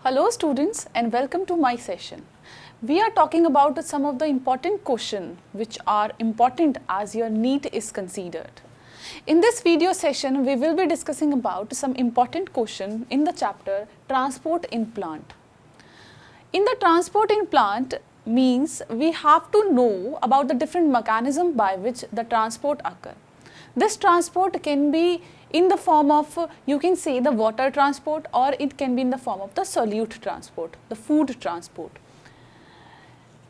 Hello students and welcome to my session. We are talking about some of the important questions which are important as your NEET is considered. In this video session, we will be discussing about some important question in the chapter Transport in Plant. In the transport in plant means we have to know about the different mechanism by which the transport occur. This transport can be in the form of, you can say, the water transport, or it can be in the form of the solute transport, the food transport.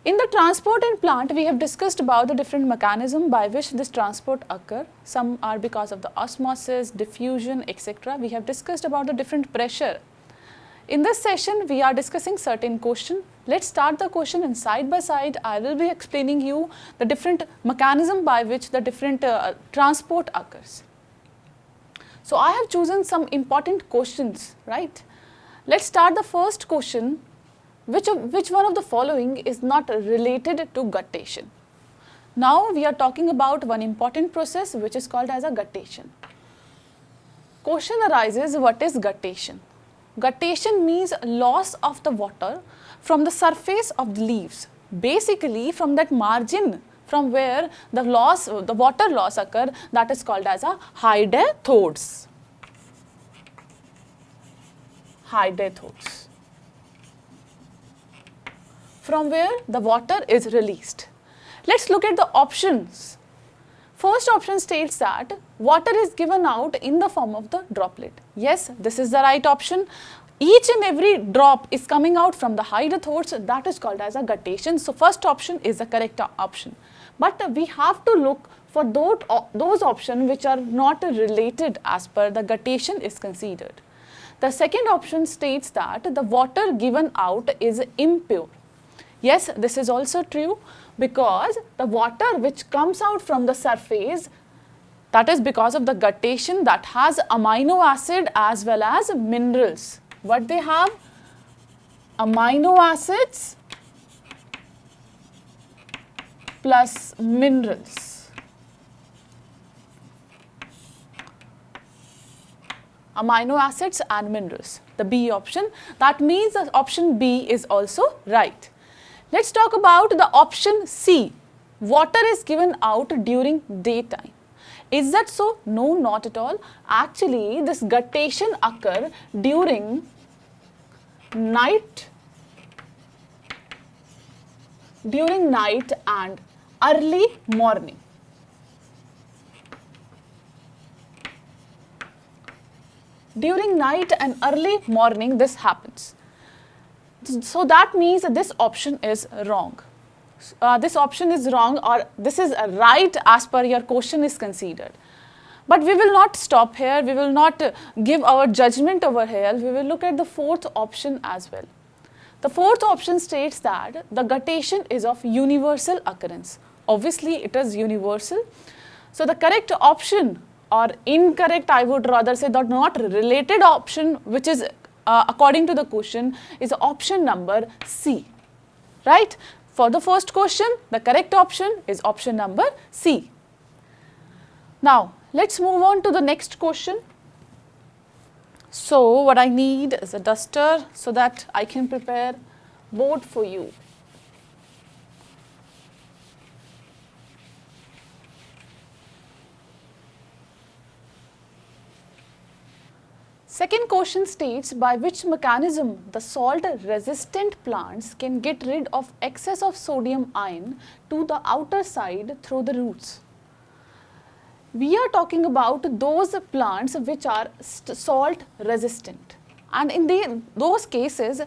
In the transport in plant, we have discussed about the different mechanism by which this transport occur. Some are because of the osmosis, diffusion, etc. We have discussed about the different pressure. In this session, we are discussing certain question. Let's start the question, and side by side, I will be explaining you the different mechanism by which the different transport occurs. So I have chosen some important questions, right? Let's start the first question. Which one of the following is not related to guttation? Now we are talking about one important process which is called as a guttation. Question arises, what is guttation? Guttation means loss of the water from the surface of the leaves, basically from that margin from where the water loss occur, that is called as a hydrathodes. Hydrathodes. From where the water is released. Let's look at the options. First option states that water is given out in the form of the droplet. Yes, this is the right option. Each and every drop is coming out from the hydrathodes, that is called as a guttation. So first option is the correct option. But we have to look for those options which are not related as per the guttation is considered. The second option states that the water given out is impure. Yes, this is also true, because the water which comes out from the surface, that is because of the guttation, that has amino acid as well as minerals. What they have? Amino acids plus minerals. Amino acids and minerals, the B option. That means that option B is also right. Let's talk about the option C. Water is given out during daytime. Is that so? No, not at all. Actually, this guttation occurs during night and early morning. During night and early morning, this happens. So that means that this option is wrong. This option is wrong, or this is right as per your question is considered. But we will not stop here. We will not give our judgment over here. We will look at the fourth option as well. The fourth option states that the guttation is of universal occurrence. Obviously, it is universal. So the correct option, or incorrect, I would rather say, the not related option, which is according to the question, is option number C, right? For the first question, the correct option is option number C. Now, let's move on to the next question. So, what I need is a duster so that I can prepare board for you. Second question states, by which mechanism the salt resistant plants can get rid of excess of sodium ion to the outer side through the roots. We are talking about those plants which are salt resistant, and in those cases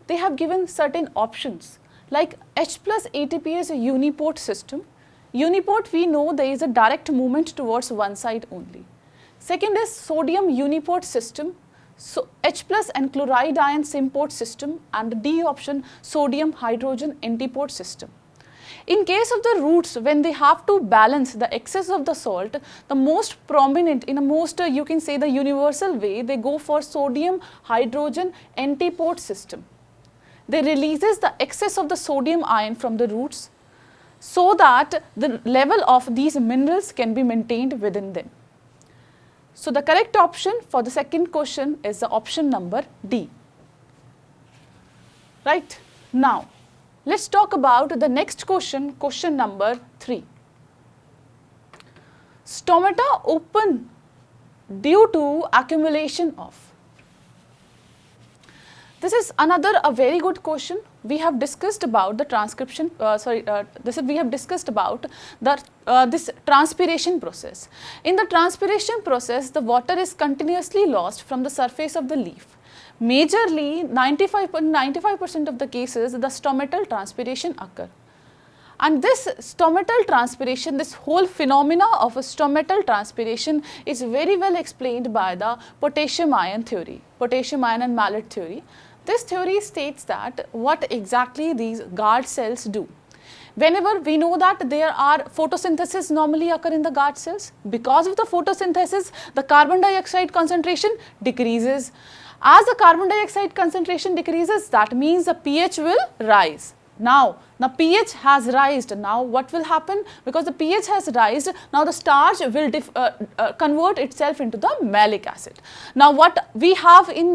they have given certain options like H plus ATPase uniport system. Uniport, we know there is a direct movement towards one side only. Second is sodium uniport system, so H plus and chloride ion symport system, and D option sodium hydrogen antiport system. In case of the roots, when they have to balance the excess of the salt, the most prominent, in a most you can say the universal way, they go for sodium hydrogen antiport system. They releases the excess of the sodium ion from the roots so that the level of these minerals can be maintained within them. So the correct option for the second question is the option number D. right? Now, let's talk about the next question, question number 3. Stomata open due to accumulation of. This is another a very good question. We have discussed about the transcription, we have discussed about the this transpiration process. In the transpiration process, the water is continuously lost from the surface of the leaf. Majorly, 95% of the cases, the stomatal transpiration occur. And this stomatal transpiration, this whole phenomena of a stomatal transpiration is very well explained by the potassium ion theory, potassium ion and mallet theory. This theory states that what exactly these guard cells do. Whenever we know that there are photosynthesis normally occur in the guard cells, because of the photosynthesis, the carbon dioxide concentration decreases. As the carbon dioxide concentration decreases, that means the pH will rise. Now, the pH has risen. Now, what will happen? Because the pH has risen, now the starch will convert itself into the malic acid. Now, what we have in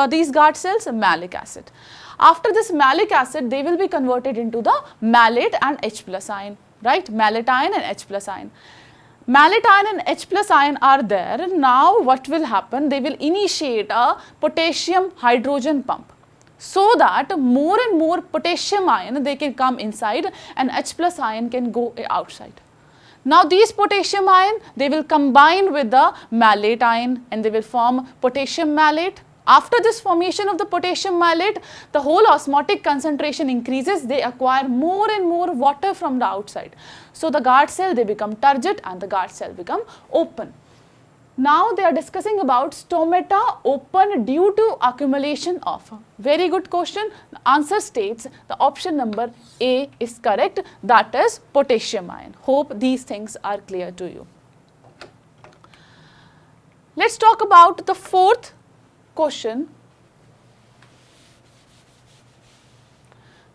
these guard cells? Malic acid. After this malic acid, they will be converted into the malate and H plus ion, right? Malate ion and H plus ion. Malate ion and H plus ion are there. Now, what will happen? They will initiate a potassium hydrogen pump, so that more and more potassium ion they can come inside and H plus ion can go outside. Now, these potassium ion, they will combine with the malate ion and they will form potassium malate. After this formation of the potassium malate, the whole osmotic concentration increases, they acquire more and more water from the outside. So, the guard cell, they become turgid and the guard cell become open. Now, they are discussing about stomata open due to accumulation of. Very good question. The answer states the option number A is correct, that is potassium ion. Hope these things are clear to you. Let's talk about the fourth question.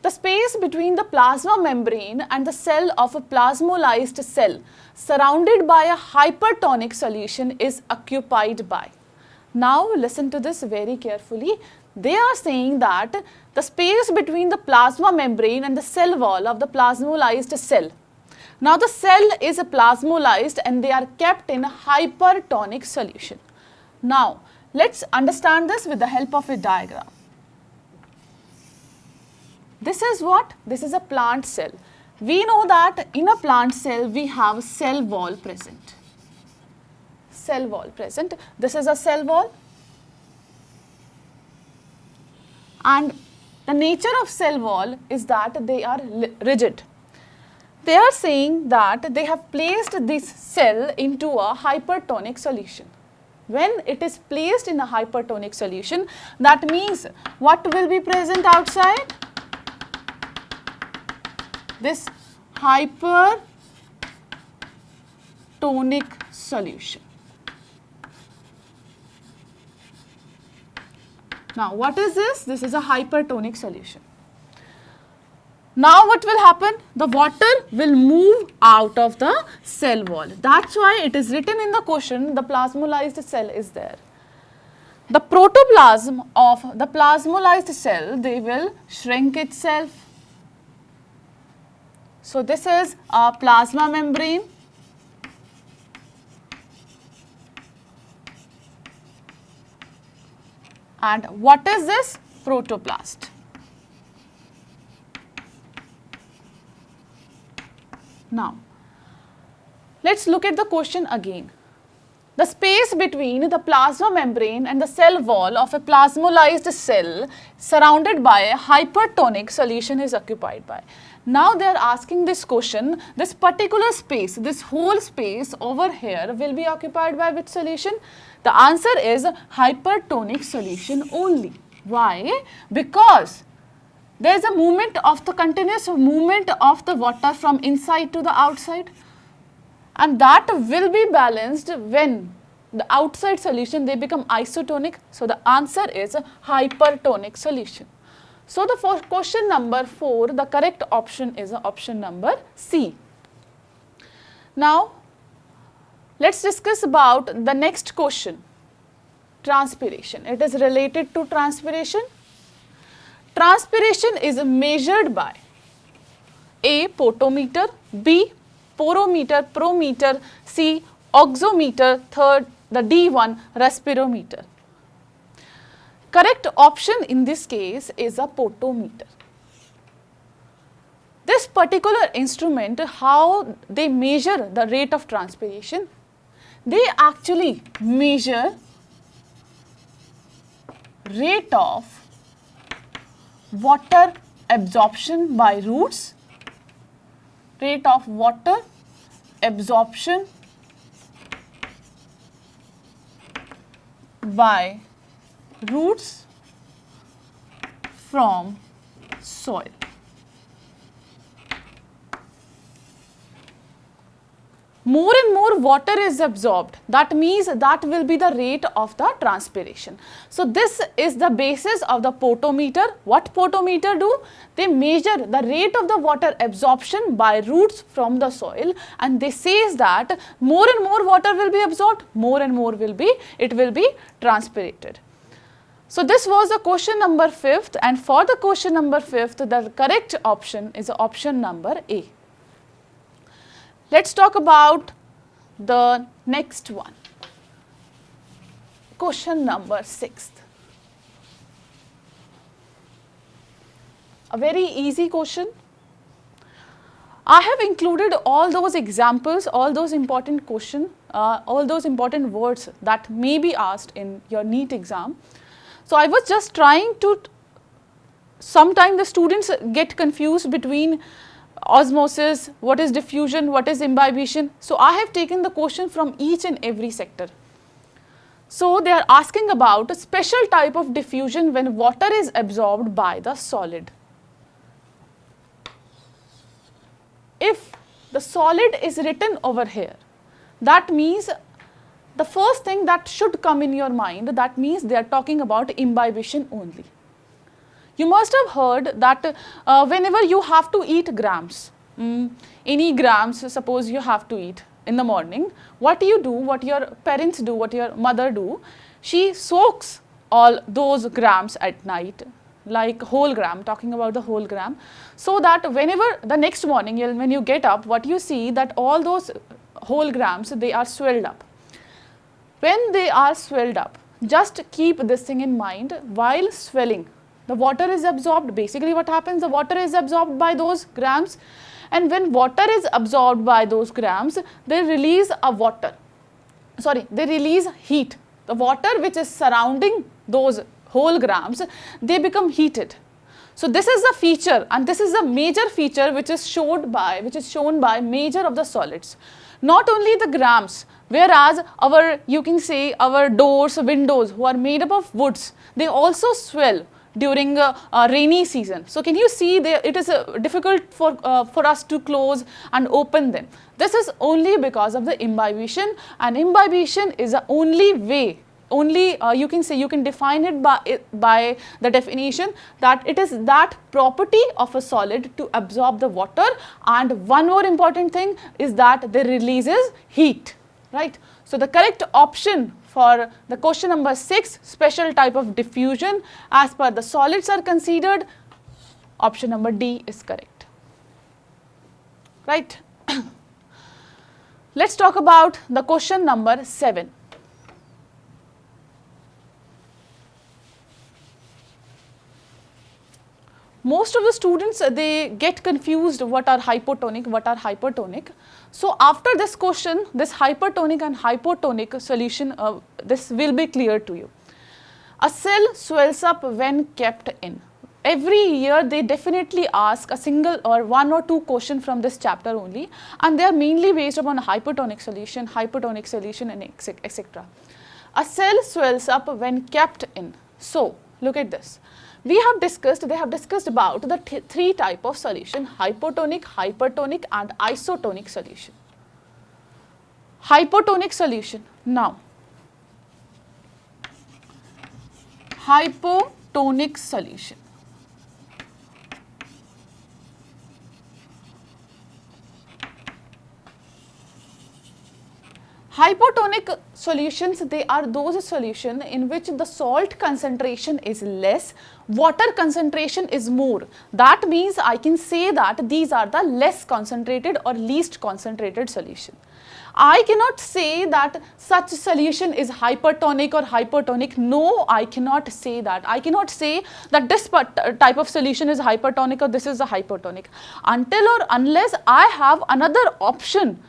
The space between the plasma membrane and the cell of a plasmolysed cell surrounded by a hypertonic solution is occupied by. Now, listen to this very carefully. They are saying that the space between the plasma membrane and the cell wall of the plasmolysed cell. Now, the cell is plasmolysed and they are kept in a hypertonic solution. Now, let's understand this with the help of a diagram. This is what? This is a plant cell. We know that in a plant cell we have cell wall present. Cell wall present. This is a cell wall. And the nature of cell wall is that they are rigid. They are saying that they have placed this cell into a hypertonic solution. When it is placed in a hypertonic solution, that means what will be present outside? This hypertonic solution. Now, what is this? This is a hypertonic solution. Now, what will happen? The water will move out of the cell wall. That's why it is written in the question, the plasmolysed cell is there. The protoplasm of the plasmolysed cell, they will shrink itself. So, this is a plasma membrane. And what is this? Protoplast. Now, let's look at the question again. The space between the plasma membrane and the cell wall of a plasmolysed cell surrounded by a hypertonic solution is occupied by. Now, they are asking this question, this particular space, this whole space over here will be occupied by which solution? The answer is hypertonic solution only. Why? Because there is a movement of the continuous movement of the water from inside to the outside, and that will be balanced when the outside solution they become isotonic. So, the answer is a hypertonic solution. So, the for question number 4, the correct option is option number C. Now, let's discuss about the next question, transpiration. It is related to transpiration. Transpiration is measured by A. Potometer, B. Porometer, prometer, C. Oximeter, third the D1 respirometer. Correct option in this case is a potometer. This particular instrument, how they measure the rate of transpiration, they actually measure rate of water absorption by roots, rate of water absorption by roots from soil. More and more water is absorbed, that means that will be the rate of the transpiration. So this is the basis of the potometer. What potometer do? They measure the rate of the water absorption by roots from the soil, and they says that more and more water will be absorbed, more and more it will be transpirated. So this was the question number 5th, and for the question number 5th, the correct option is option number A. Let's talk about the next one. Question number 6th. A very easy question. I have included all those examples, all those important questions, all those important words that may be asked in your NEET exam. So I was just trying to, sometimes the students get confused between osmosis, what is diffusion, what is imbibition. So I have taken the question from each and every sector. So they are asking about a special type of diffusion when water is absorbed by the solid. If the solid is written over here, that means the first thing that should come in your mind, that means they are talking about imbibition only. You must have heard that whenever you have to eat grams, any grams, suppose you have to eat in the morning, what you do, what your parents do, what your mother do, she soaks all those grams at night, like whole gram, talking about the whole gram, so that whenever the next morning, when you get up, what you see that all those whole grams, they are swelled up. When they are swelled up, just keep this thing in mind, while swelling, the water is absorbed. Basically what happens, the water is absorbed by those grams, and when water is absorbed by those grams, they release they release heat. The water which is surrounding those whole grams, they become heated. So this is the feature, and this is a major feature which is shown by major of the solids. Not only the grams, whereas you can say our doors, windows, who are made up of woods, they also swell during a rainy season. So can you see there, it is difficult for us to close and open them. This is only because of the imbibition, and imbibition is the only way, you can say, you can define it by the definition that it is that property of a solid to absorb the water, and one more important thing is that they releases heat, right? So the correct option for the question number 6, special type of diffusion as per the solids are considered, option number D is correct, right? Let's talk about the question number 7. Most of the students, they get confused what are hypotonic, what are hypertonic. So after this question, this hypertonic and hypotonic solution, this will be clear to you. A cell swells up when kept in. Every year they definitely ask a single or one or two question from this chapter only, and they are mainly based upon hypertonic solution, and etc. A cell swells up when kept in. So look at this. They have discussed about the three type of solution: hypotonic, hypertonic and isotonic solution. Hypotonic solution. Now, hypotonic solution. Hypotonic solutions, they are those solutions in which the salt concentration is less, water concentration is more. That means I can say that these are the less concentrated or least concentrated solution. I cannot say that such solution is hypertonic or hypotonic. No, I cannot say that. I cannot say that this type of solution is hypertonic or this is a hypotonic until or unless I have another option.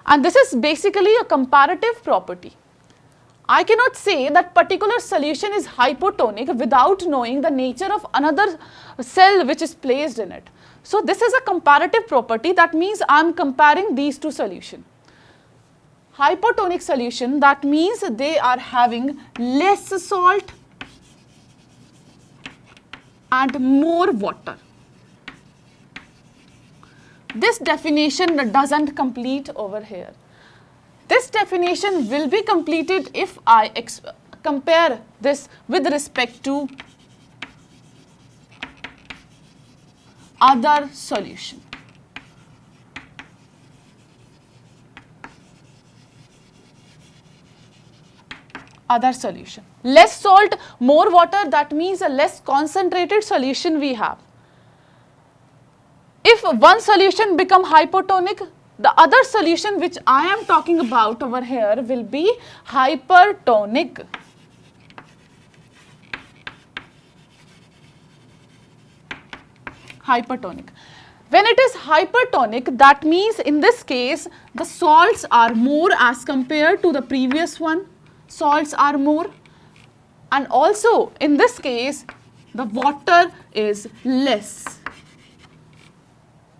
And this is basically a comparative property. I cannot say that particular solution is hypotonic without knowing the nature of another cell which is placed in it. So this is a comparative property. That means I am comparing these two solutions. Hypotonic solution, that means they are having less salt and more water. This definition doesn't complete over here. This definition will be completed if I compare this with respect to other solution. Other solution. Less salt, more water, that means a less concentrated solution we have. If one solution become hypotonic, the other solution which I am talking about over here will be hypertonic. Hypertonic. When it is hypertonic, that means in this case the salts are more as compared to the previous one. Salts are more, and also in this case the water is less.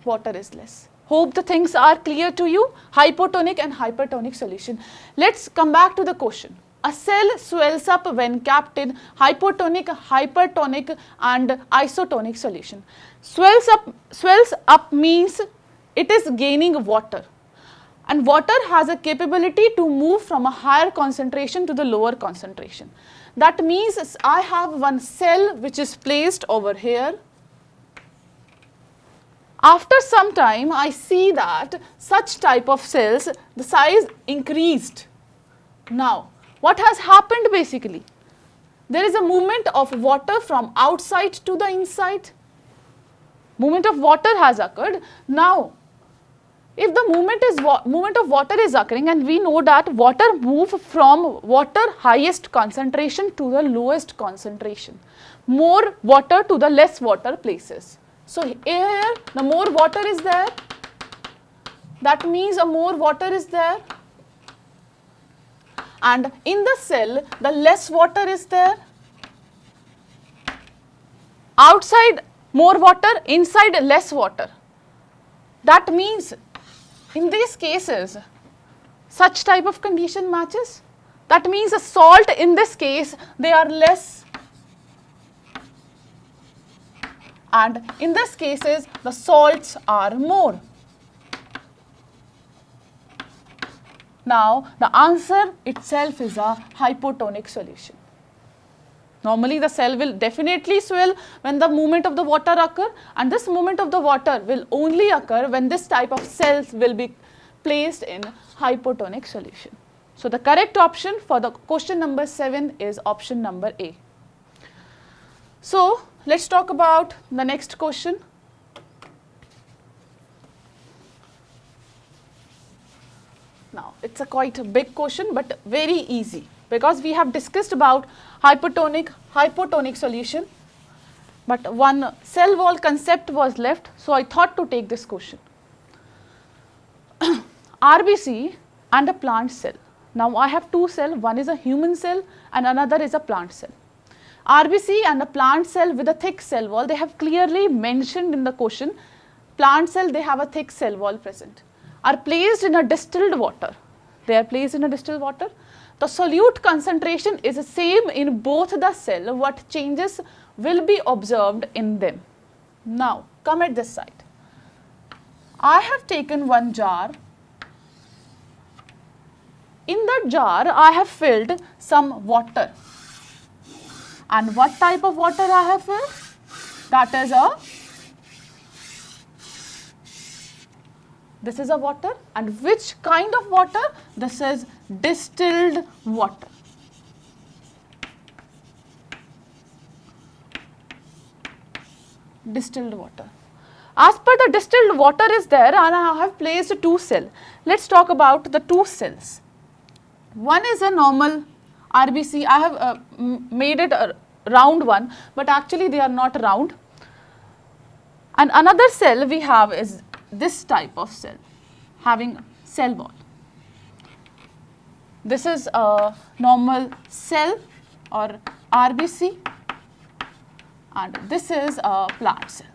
Water is less. Hope the things are clear to you. Hypotonic and hypertonic solution. Let's come back to the question. A cell swells up when kept in hypotonic, hypertonic and isotonic solution. Swells up means it is gaining water. And water has a capability to move from a higher concentration to the lower concentration. That means I have one cell which is placed over here. After some time, I see that such type of cells, the size increased. Now, what has happened basically? There is a movement of water from outside to the inside. Movement of water has occurred. Now, if the movement of water is occurring, and we know that water moves from water highest concentration to the lowest concentration, more water to the less water places. So here the more water is there, that means a more water is there, and in the cell the less water is there. Outside more water, inside less water. That means in these cases, such type of condition matches. That means the salt in this case, they are less, and in this cases, the salts are more. Now, the answer itself is a hypotonic solution. Normally, the cell will definitely swell when the movement of the water occur, and this movement of the water will only occur when this type of cells will be placed in hypotonic solution. So, the correct option for the question number 7 is option number A. So, let's talk about the next question. Now, it's a quite a big question, but very easy, because we have discussed about hypotonic solution, but one cell wall concept was left, so I thought to take this question. RBC and a plant cell. Now, I have two cells, one is a human cell and another is a plant cell. RBC and a plant cell with a thick cell wall, they have clearly mentioned in the question, plant cell, they have a thick cell wall present, are placed in a distilled water. They are placed in a distilled water. The solute concentration is the same in both the cell. What changes will be observed in them? Now, come at this side. I have taken one jar. In that jar, I have filled some water. And what type of water I have filled? That is a This is a water. And which kind of water? This is distilled water. Distilled water. As per the distilled water is there, and I have placed 2 cells. Let's talk about the 2 cells. One is a normal RBC. I have made it a round one, but actually they are not round. And another cell we have is this type of cell, having cell wall. This is a normal cell or RBC, and this is a plant cell.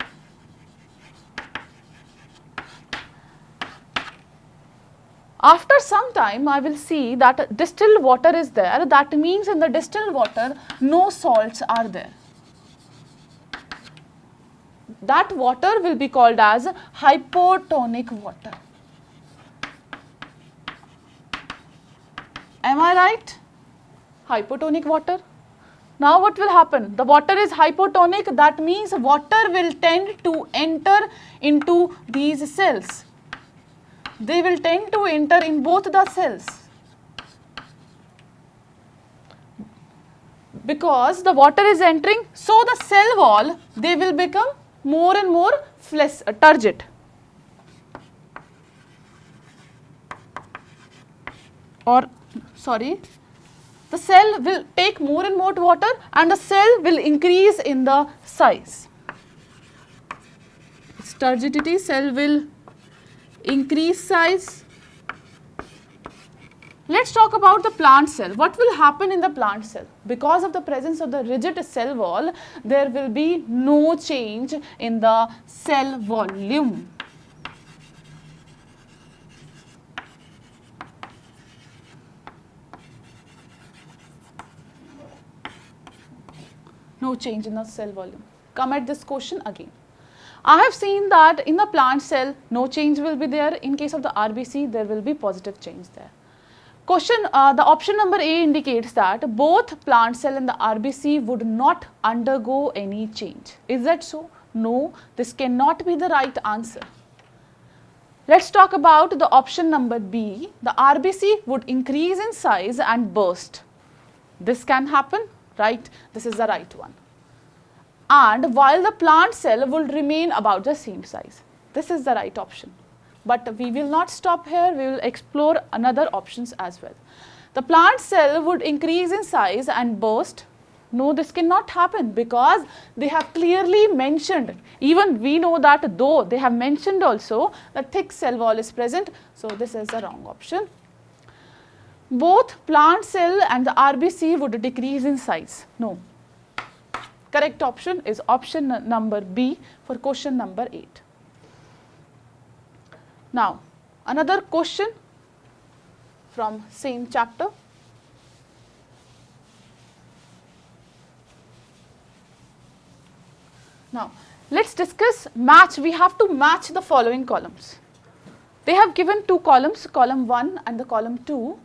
After some time, I will see that distilled water is there. That means in the distilled water, no salts are there. That water will be called as hypotonic water. Am I right? Hypotonic water. Now what will happen? The water is hypotonic. That means water will tend to enter into these cells. They will tend to enter in both the cells, because the water is entering, so the cell wall, they will become more and more turgid. The cell will take more and more water and the cell will increase in the size. Its turgidity, cell will increase size. Let's talk about the plant cell. What will happen in the plant cell? Because of the presence of the rigid cell wall, there will be no change in the cell volume. No change in the cell volume. Come at this question again. I have seen that in the plant cell, no change will be there. In case of the RBC, there will be positive change there. The option number A indicates that both plant cell and the RBC would not undergo any change. Is that so? No, this cannot be the right answer. Let's talk about the option number B. The RBC would increase in size and burst. This can happen, right? This is the right one. And while the plant cell will remain about the same size. This is the right option. But we will not stop here, we will explore another options as well. The plant cell would increase in size and burst. No, this cannot happen because they have clearly mentioned, even we know that though they have mentioned also that thick cell wall is present, so this is the wrong option. Both plant cell and the RBC would decrease in size. No. Correct option is option number B for question number 8. Now, another question from same chapter. Now, let's discuss match. We have to match the following columns. They have given 2 columns, column 1 and the column 2.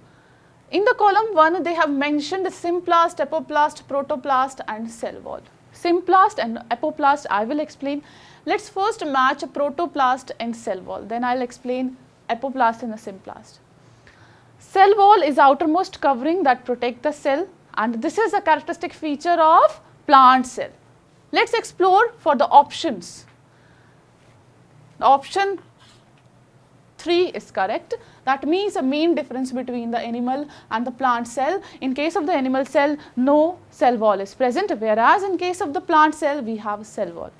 In the column 1, they have mentioned symplast, apoplast, protoplast and cell wall. Symplast and apoplast I will explain. Let's first match protoplast and cell wall. Then I'll explain apoplast and the symplast. Cell wall is outermost covering that protect the cell, and this is a characteristic feature of plant cell. Let's explore for the options. The option 3 is correct. That means the main difference between the animal and the plant cell. In case of the animal cell, no cell wall is present, whereas in case of the plant cell, we have a cell wall.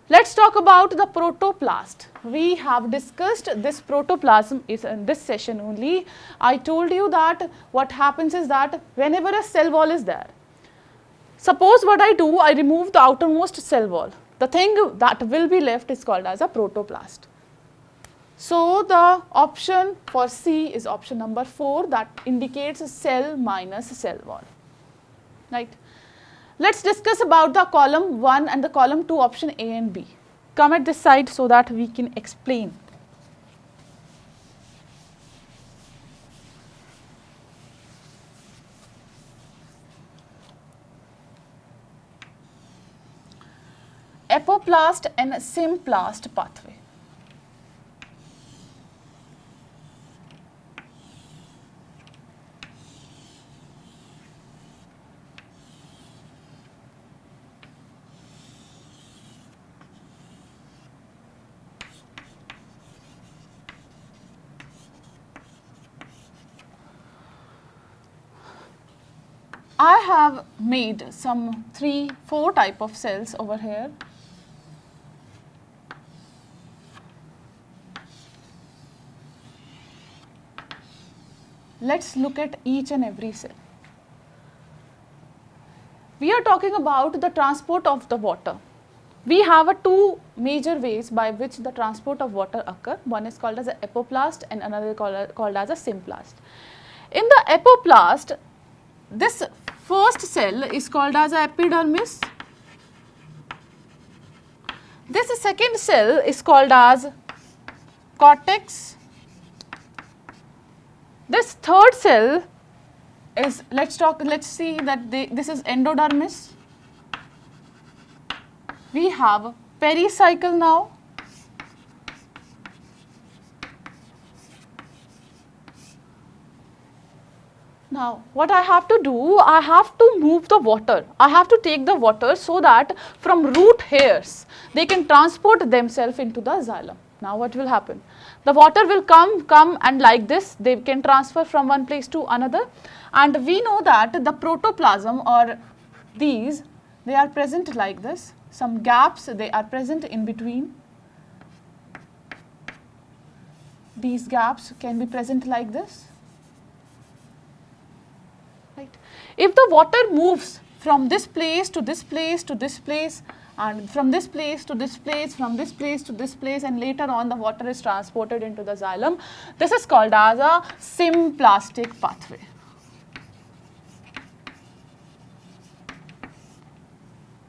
Let's talk about the protoplast. We have discussed this protoplasm is in this session only. I told you that what happens is that whenever a cell wall is there, suppose what I do, I remove the outermost cell wall. The thing that will be left is called as a protoplast. So, the option for C is option number 4, that indicates a cell minus cell wall, right. Let's discuss about the column 1 and the column 2 option A and B. Come at this side so that we can explain. Apoplast and symplast pathway. I have made some 3-4 type of cells over here. Let's look at each and every cell. We are talking about the transport of the water. We have two major ways by which the transport of water occur. One is called as an apoplast and another called as a symplast. In the apoplast, this first cell is called as an epidermis. This second cell is called as cortex. This third cell is, let's see that this is endodermis. We have pericycle now. Now, what I have to do, I have to move the water. I have to take the water so that from root hairs, they can transport themselves into the xylem. Now, what will happen? The water will come and like this, they can transfer from one place to another. And we know that the protoplasm or these, they are present like this. Some gaps, they are present in between. These gaps can be present like this. Right. If the water moves from this place to this place to this place, and from this place to this place, from this place to this place, and later on the water is transported into the xylem, this is called as a symplastic pathway.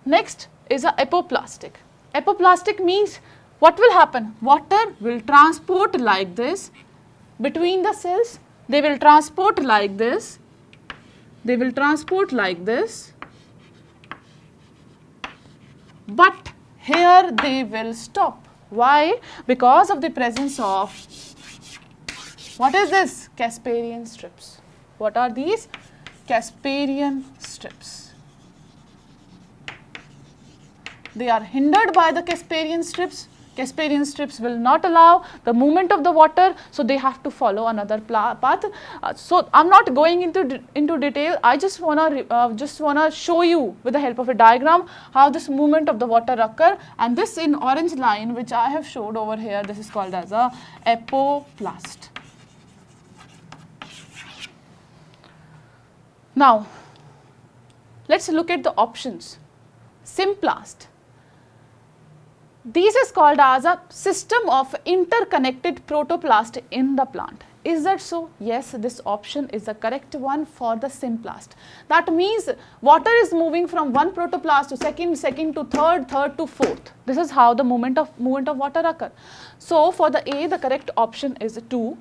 Next is a apoplastic. Apoplastic means what will happen? Water will transport like this between the cells. They will transport like this. They will transport like this. But here they will stop. Why? Because of the presence of, what is this? Casparian strips. What are these? Casparian strips. They are hindered by the Casparian strips. Casparian strips will not allow the movement of the water, so they have to follow another path. So I'm not going into detail. I just wanna show you with the help of a diagram how this movement of the water occur. And this in orange line, which I have showed over here, this is called as a apoplast. Now, let's look at the options. Symplast. This is called as a system of interconnected protoplast in the plant. Is that so? Yes, this option is the correct one for the symplast. That means water is moving from one protoplast to second to third to fourth. This is how the movement of water occur. So for the A, the correct option is 2.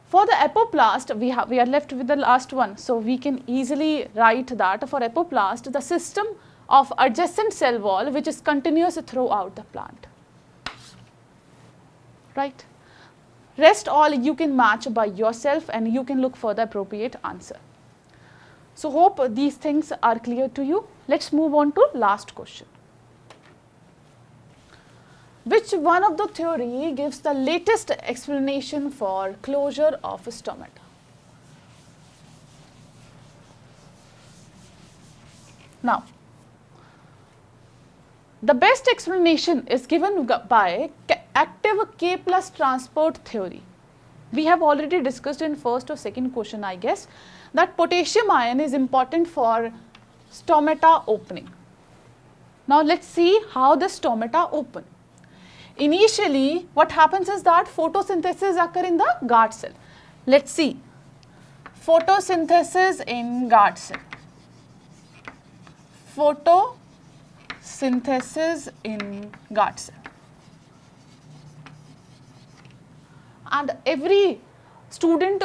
For the apoplast, we are left with the last one. So we can easily write that for apoplast, the system of adjacent cell wall which is continuous throughout the plant. Right? Rest all you can match by yourself and you can look for the appropriate answer. So hope these things are clear to you. Let's move on to last question. Which one of the theory gives the latest explanation for closure of stomata? Now, the best explanation is given by active K plus transport theory. We have already discussed in first or second question, I guess, that potassium ion is important for stomata opening. Now let's see how the stomata open. Initially, what happens is that photosynthesis occur in the guard cell. Let's see. Photosynthesis in guard cell. Photosynthesis in guard cell. And every student,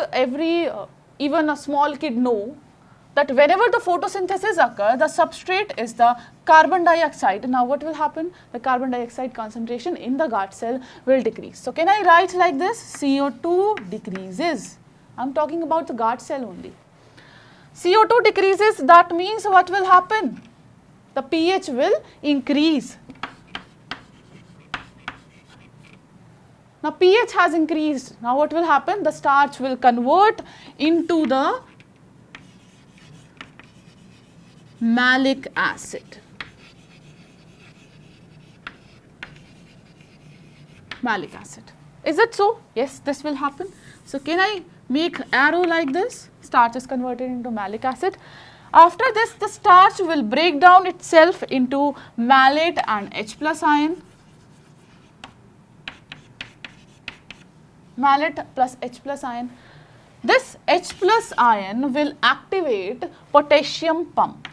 even a small kid know that whenever the photosynthesis occurs, the substrate is the carbon dioxide. Now what will happen? The carbon dioxide concentration in the guard cell will decrease. So can I write like this? CO2 decreases. I am talking about the guard cell only. CO2 decreases, that means what will happen? The pH will increase. Now pH has increased. Now what will happen? The starch will convert into the malic acid. Malic acid. Is it so? Yes, this will happen. So can I make arrow like this? Starch is converted into malic acid. After this, the starch will break down itself into malate and H plus ion. Malate plus H plus ion. This H plus ion will activate potassium pump.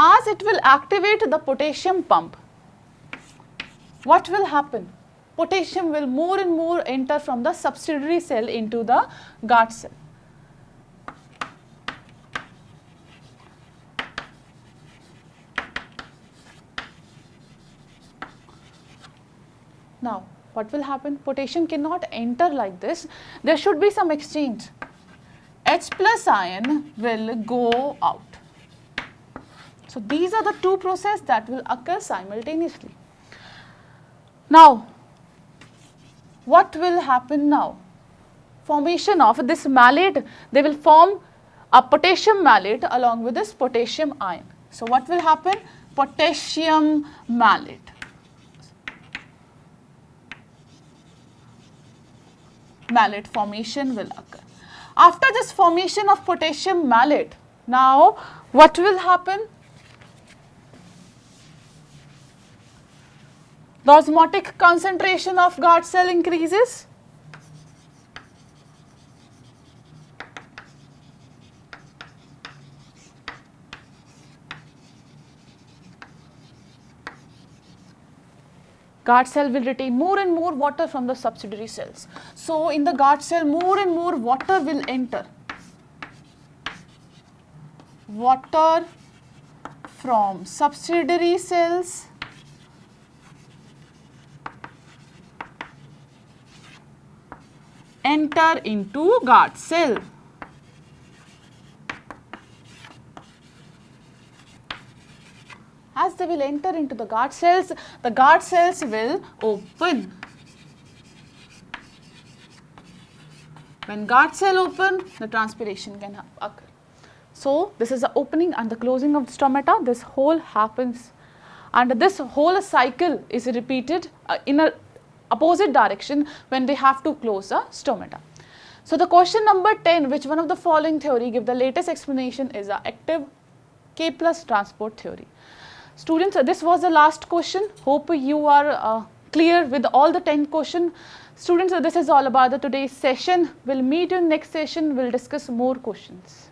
As it will activate the potassium pump, what will happen? Potassium will more and more enter from the subsidiary cell into the guard cell. Now, what will happen? Potassium cannot enter like this. There should be some exchange. H plus ion will go out. So, these are the two processes that will occur simultaneously. Now, what will happen now? Formation of this malate, they will form a potassium malate along with this potassium ion. So, what will happen? Potassium malate. Malate formation will occur. After this formation of potassium malate, now what will happen? The osmotic concentration of guard cell increases. Guard cell will retain more and more water from the subsidiary cells. So, in the guard cell, more and more water will enter. Water from subsidiary cells enter into guard cell. As they will enter into the guard cells will open. When guard cell open, the transpiration can occur. So, this is the opening and the closing of the stomata. This whole happens, and this whole cycle is repeated in a opposite direction when they have to close the stomata. So, the question number 10, which one of the following theory give the latest explanation, is the active K plus transport theory. Students, this was the last question. Hope you are clear with all the 10 questions. Students, this is all about the today's session. We'll meet you in next session. We'll discuss more questions.